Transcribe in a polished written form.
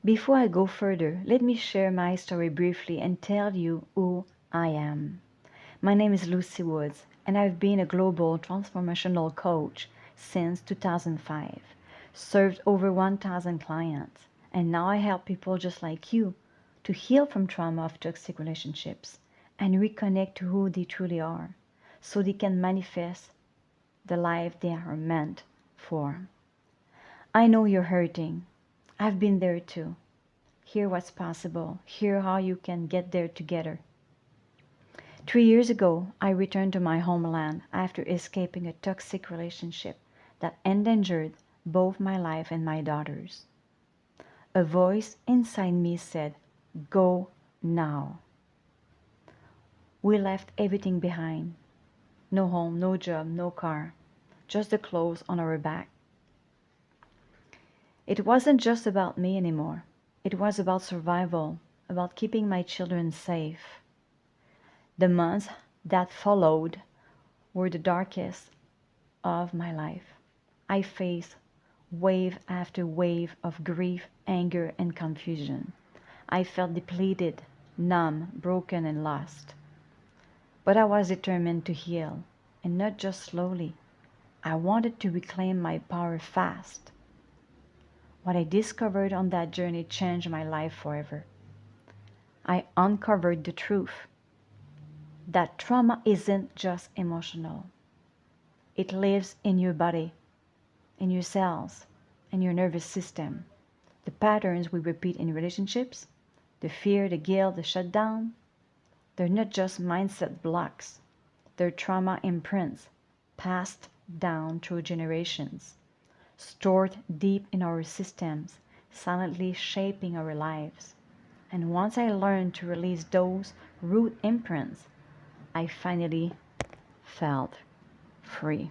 Before I go further, let me share my story briefly and tell you who I am. My name is Lucie Woods, and I've been a global transformational coach since 2005, served over 1,000 clients, and now I help people just like you to heal from trauma of toxic relationships and reconnect to who they truly are so they can manifest the life they are meant for. I know you're hurting. I've been there too. Hear what's possible. Hear how you can get there together. 3 years ago, I returned to my homeland after escaping a toxic relationship that endangered both my life and my daughter's. A voice inside me said, "Go now." We left everything behind. No home, no job, no car, just the clothes on our back. It wasn't just about me anymore. It was about survival, about keeping my children safe. The months that followed were the darkest of my life. I faced wave after wave of grief, anger, and confusion. I felt depleted, numb, broken, and lost. But I was determined to heal, and not just slowly. I wanted to reclaim my power fast. What I discovered on that journey changed my life forever. I uncovered the truth that trauma isn't just emotional. It lives in your body, in your cells, in your nervous system. The patterns we repeat in relationships, the fear, the guilt, the shutdown, they're not just mindset blocks. They're trauma imprints passed down through generations, stored deep in our systems, silently shaping our lives. And once I learned to release those root imprints, I finally felt free.